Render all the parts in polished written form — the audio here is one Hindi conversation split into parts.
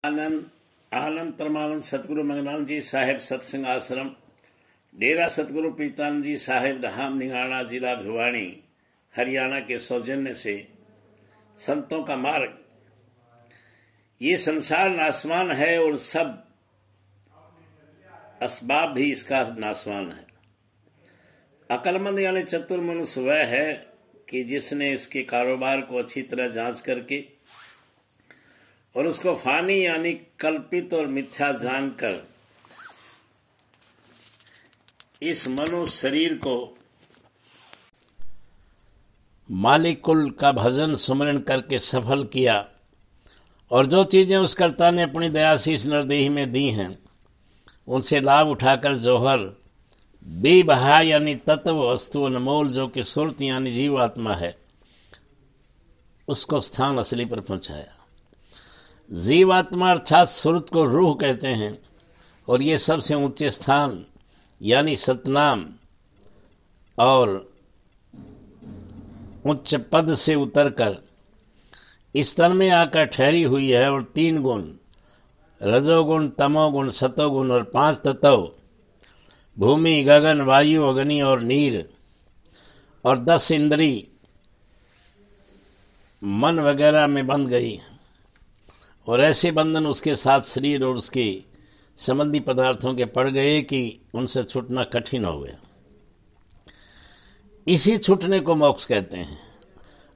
आनंद आनंद परमानंद सतगुरु मंगनानंद जी साहेब सत्संग आश्रम, डेरा सतगुरु प्रीतानंद जी साहेब धाम निहाना, जिला भिवानी, हरियाणा के सौजन्य से संतों का मार्ग। ये संसार नासवान है और सब असबाब भी इसका नासवान है। अकलमंद यानी चतुर मनुष्य वह है कि जिसने इसके कारोबार को अच्छी तरह जांच करके और उसको फानी यानी कल्पित और मिथ्या जानकर इस मनुष्य शरीर को मालिक कुल का भजन सुमरण करके सफल किया और जो चीजें उस कर्ता ने अपनी दया से इस नरदेही में दी हैं उनसे लाभ उठाकर जौहर बेबहा यानी तत्व वस्तु अनमोल जो कि सुरत यानी जीवात्मा है उसको स्थान असली पर पहुंचाया। जीवात्मा अर्थात सुरत को रूह कहते हैं और ये सबसे ऊंचे स्थान यानी सतनाम और उच्च पद से उतरकर इस तन में आकर ठहरी हुई है और 3 गुण रजोगुण, तमोगुण, सतोगुण और 5 तत्व भूमि, गगन, वायु, अग्नि और नीर और 10 इंद्री मन वगैरह में बंध गई और ऐसे बंधन उसके साथ शरीर और उसके संबंधी पदार्थों के पड़ गए कि उनसे छूटना कठिन हो गया। इसी छूटने को मोक्ष कहते हैं।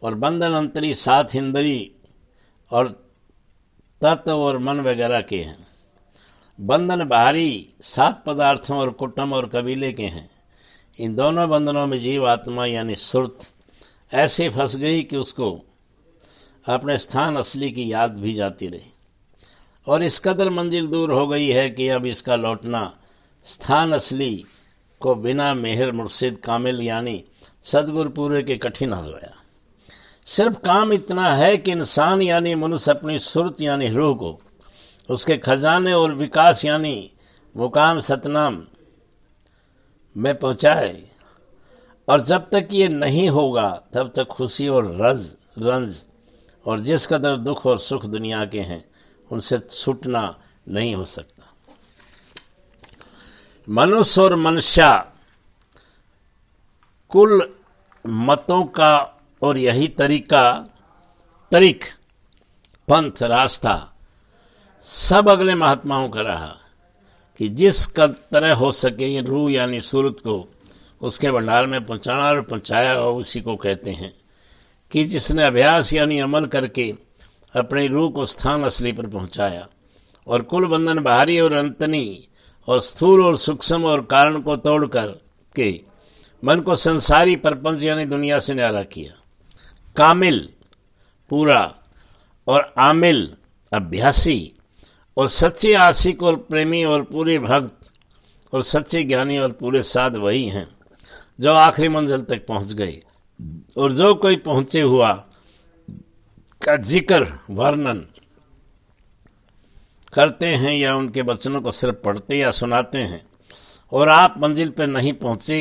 और बंधन अंतरी 7 इंद्री और तत्व और मन वगैरह के हैं। बंधन बाहरी 7 पदार्थों और कुटुंब और कबीले के हैं। इन दोनों बंधनों में जीव आत्मा यानी सुरत ऐसे फंस गई कि उसको अपने स्थान असली की याद भी जाती रही और इस कदर मंजिल दूर हो गई है कि अब इसका लौटना स्थान असली को बिना मेहर मुर्शिद कामिल यानी सदगुरु पूरे के कठिन हो गया। सिर्फ काम इतना है कि इंसान यानी मनुष्य अपनी सुरत यानी रूह को उसके खजाने और विकास यानी मुकाम सतनाम में पहुंचाए और जब तक ये नहीं होगा तब तक खुशी और रंज और जिस कदर दुख और सुख दुनिया के हैं उनसे छूटना नहीं हो सकता। मनुष्य और मनुष्य कुल मतों का और यही तरीक पंथ रास्ता सब अगले महात्माओं का रहा कि जिस तरह हो सके ये रूह यानी सूरत को उसके भंडार में पहुंचाना और पहुंचाया और उसी को कहते हैं कि जिसने अभ्यास यानी अमल करके अपनी रूह को स्थान असली पर पहुंचाया और कुल बंधन बाहरी और अंतनी और स्थूल और सूक्ष्म और कारण को तोड़कर के मन को संसारी प्रपंच यानी दुनिया से न्यारा किया। कामिल पूरा और आमिल अभ्यासी और सच्चे आशिक और प्रेमी और पूरे भक्त और सच्चे ज्ञानी और पूरे साध वही हैं जो आखिरी मंजिल तक पहुंच गए और जो कोई पहुंचे हुआ का जिक्र वर्णन करते हैं या उनके वचनों को सिर्फ पढ़ते या सुनाते हैं और आप मंजिल पर नहीं पहुंचे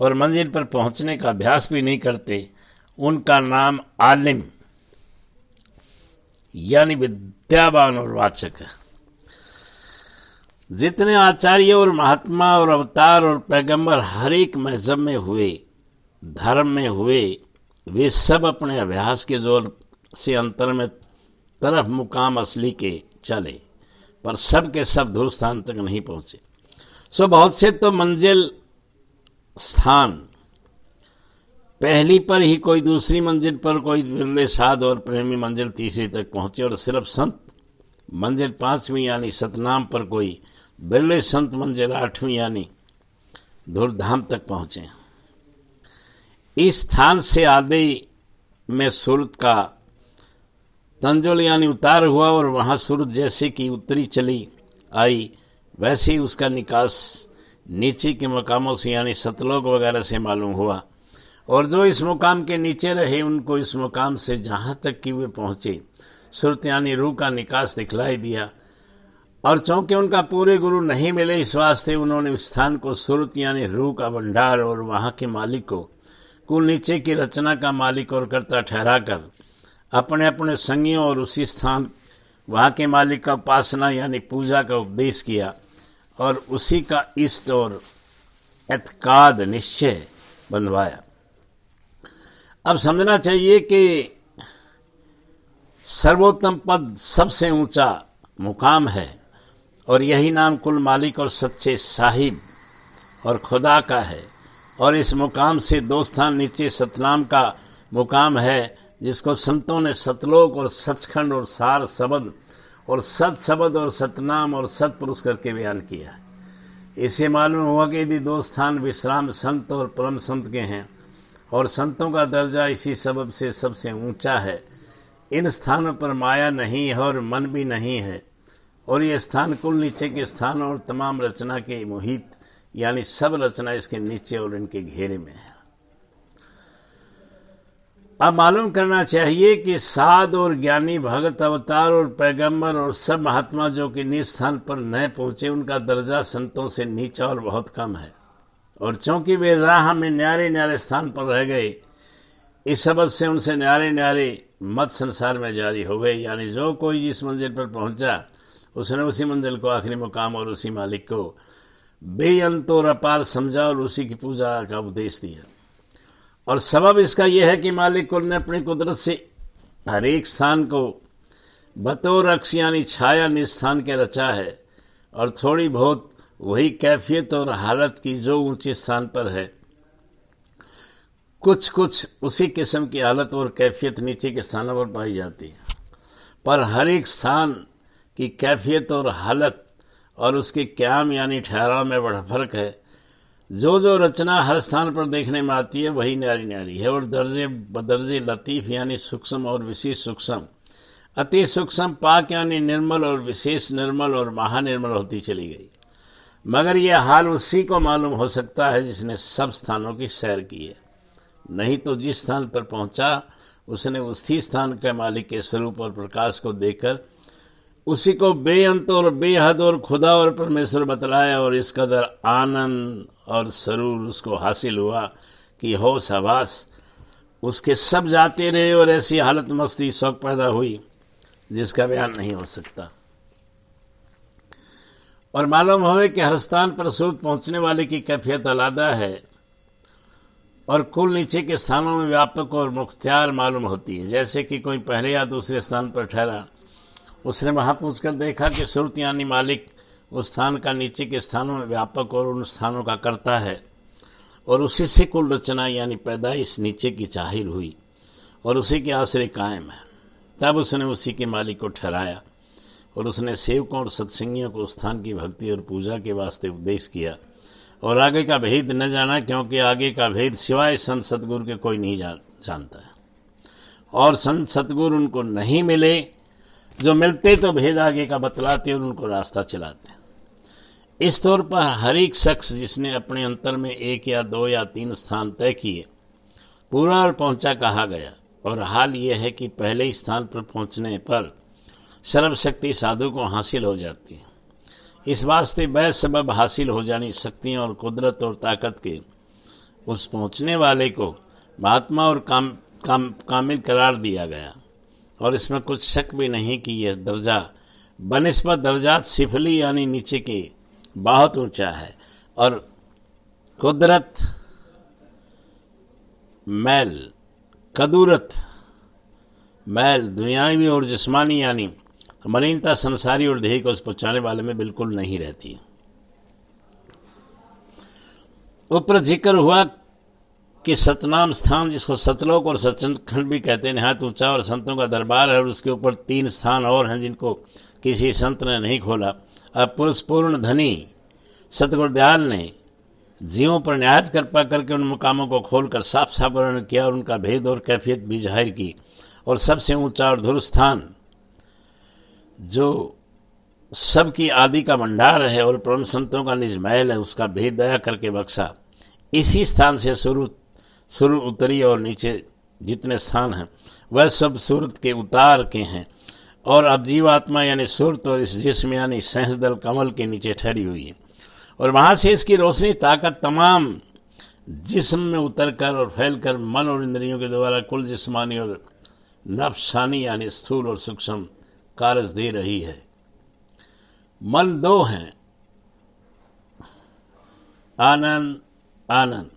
और मंजिल पर पहुंचने का अभ्यास भी नहीं करते उनका नाम आलिम यानी विद्यावान और वाचक है। जितने आचार्य और महात्मा और अवतार और पैगंबर हर एक मजहब में हुए धर्म में हुए वे सब अपने अभ्यास के जोर से अंतर में तरफ मुकाम असली के चले पर सब के सब दूर स्थान तक नहीं पहुंचे। सो बहुत से तो मंजिल स्थान पहली पर ही कोई दूसरी मंजिल पर कोई विरले साध और प्रेमी मंजिल तीसरी तक पहुंचे और सिर्फ संत मंजिल 5वीं यानी सतनाम पर कोई बिरले संत मंजिल 8वीं यानी धूर्धाम तक पहुंचे। इस स्थान से आदि में सूरत का तंजुल यानी उतार हुआ और वहाँ सूरत जैसे कि उत्तरी चली आई वैसे ही उसका निकास नीचे के मकामों से यानी सतलोक वगैरह से मालूम हुआ और जो इस मुकाम के नीचे रहे उनको इस मुकाम से जहाँ तक कि वे पहुँचे सूरत यानी रूह का निकास दिखलाई दिया और चूँकि उनका पूरे गुरु नहीं मिले इस वास्ते उन्होंने उस स्थान को सूरत यानी रूह का भंडार और वहाँ के मालिक को कुल नीचे की रचना का मालिक और कर्ता ठहराकर अपने अपने संगियों और उसी स्थान वहाँ के मालिक का उपासना यानी पूजा का उपदेश किया और उसी का इष्ट और एतकाद निश्चय बंधवाया। अब समझना चाहिए कि सर्वोत्तम पद सबसे ऊंचा मुकाम है और यही नाम कुल मालिक और सच्चे साहिब और खुदा का है। और इस मुकाम से 2 स्थान नीचे सतनाम का मुकाम है, जिसको संतों ने सतलोक और सचखंड और सार शब्द और सत शब्द और सतनाम और सतपुरुष करके बयान किया है। इसे मालूम हुआ कि यदि 2 स्थान विश्राम संत और परम संत के हैं और संतों का दर्जा इसी सबब से सबसे ऊंचा है, इन स्थानों पर माया नहीं है और मन भी नहीं है और ये स्थान कुल नीचे के स्थान और तमाम रचना के मुहित यानी सब रचना इसके नीचे और इनके घेरे में है। अब मालूम करना चाहिए कि साध और ज्ञानी भगत अवतार और पैगंबर और सब महात्मा जो कि निज स्थान पर न पहुंचे, उनका दर्जा संतों से नीचा और बहुत कम है। और चूंकि वे राह में न्यारे न्यारे स्थान पर रह गए, इस सबब से उनसे न्यारे न्यारे मत संसार में जारी हो गए। यानी जो कोई जिस मंजिल पर पहुंचा उसने उसी मंजिल को आखिरी मुकाम और उसी मालिक को बेअंत और अपार समझा और उसी की पूजा का उपदेश दिया। और सबब इसका यह है कि मालिक कुल ने अपनी कुदरत से हर एक स्थान को बतौर अक्ष यानी छाया निस्थान के रचा है और थोड़ी बहुत वही कैफियत और हालत की जो ऊंचे स्थान पर है, कुछ कुछ उसी किस्म की हालत और कैफियत नीचे के स्थानों पर पाई जाती है। पर हर एक स्थान की कैफियत और हालत और उसके क्याम यानी ठहराव में बड़ा फर्क है। जो जो रचना हर स्थान पर देखने में आती है वही न्यारी न्यारी है और दर्जे बदर्जे लतीफ़ यानी सूक्ष्म और विशेष सूक्ष्म, अति सूक्ष्म पाक यानी निर्मल और विशेष निर्मल और महानिर्मल होती चली गई। मगर यह हाल उसी को मालूम हो सकता है जिसने सब स्थानों की सैर की है, नहीं तो जिस स्थान पर पहुंचा उसने उसी स्थान के मालिक के स्वरूप और प्रकाश को देखकर उसी को बेअंत और बेहद और खुदा और परमेश्वर बतलाया और इस कदर आनंद और सरूर उसको हासिल हुआ कि होश हवास उसके सब जाते रहे और ऐसी हालत मस्ती शौक पैदा हुई जिसका बयान नहीं हो सकता। और मालूम हो कि हर स्थान पर सूरत पहुंचने वाले की कैफियत अलग है और कुल नीचे के स्थानों में व्यापक और मुख्तियार मालूम होती है। जैसे कि कोई पहले या दूसरे स्थान पर ठहरा, उसने वहां पहुंचकर देखा कि सूरत यानी मालिक उस स्थान का नीचे के स्थानों में व्यापक और उन स्थानों का करता है और उसी से कुल रचना यानी पैदाइश नीचे की जाहिर हुई और उसी के आश्रय कायम है। तब उसने उसी के मालिक को ठहराया और उसने सेवकों और सत्संगियों को स्थान की भक्ति और पूजा के वास्ते उपदेश किया और आगे का भेद न जाना, क्योंकि आगे का भेद सिवाय संत सतगुरु के कोई नहीं जानता है और संत सतगुरु उनको नहीं मिले, जो मिलते तो भेद आगे का बतलाते और उनको रास्ता चलाते। इस तौर पर हर एक शख्स जिसने अपने अंतर में 1 या 2 या 3 स्थान तय किए पूरा और पहुंचा कहा गया। और हाल यह है कि पहले ही स्थान पर पहुंचने पर सर्वशक्ति साधु को हासिल हो जाती है। इस वास्ते वह सबब हासिल हो जानी शक्तियों और कुदरत और ताकत के उस पहुंचने वाले को महात्मा और कामिल करार दिया गया। और इसमें कुछ शक भी नहीं कि यह दर्जा बनिस्बत दर्जात सिफली यानी नीचे के बहुत ऊंचा है और कुदरत मैल कदूरत मैल दुनियावी और जिस्मानी यानी मलिनता संसारी और देह को उस पहुंचाने वाले में बिल्कुल नहीं रहती। ऊपर जिक्र हुआ कि सतनाम स्थान, जिसको सतलोक और सचखंड भी कहते हैं, नहायत ऊंचा और संतों का दरबार है और उसके ऊपर 3 स्थान और हैं जिनको किसी संत ने नहीं खोला। अब पुरुष पूर्ण धनी सतगुरुदयाल ने जीवों पर न्यायत कृपा करके उन मुकामों को खोलकर साफ साफ वर्णन किया और उनका भेद और कैफियत भी जाहिर की। और सबसे ऊंचा और ध्रुव स्थान जो सबकी आदि का भंडार है और परम संतों का निज महल है, उसका भेद दया करके बख्शा। इसी स्थान से शुरू उत्तरी और नीचे जितने स्थान हैं वह सब सूरत के उतार के हैं और अब जीवात्मा यानी सूरत और इस जिस्म यानी सहस्दल कमल के नीचे ठहरी हुई है और वहाँ से इसकी रोशनी ताकत तमाम जिस्म में उतरकर और फैलकर मन और इंद्रियों के द्वारा कुल जिस्मानी और नफसानी यानी स्थूल और सूक्ष्म कारज दे रही है। मन दो हैं, आनंद आनंद।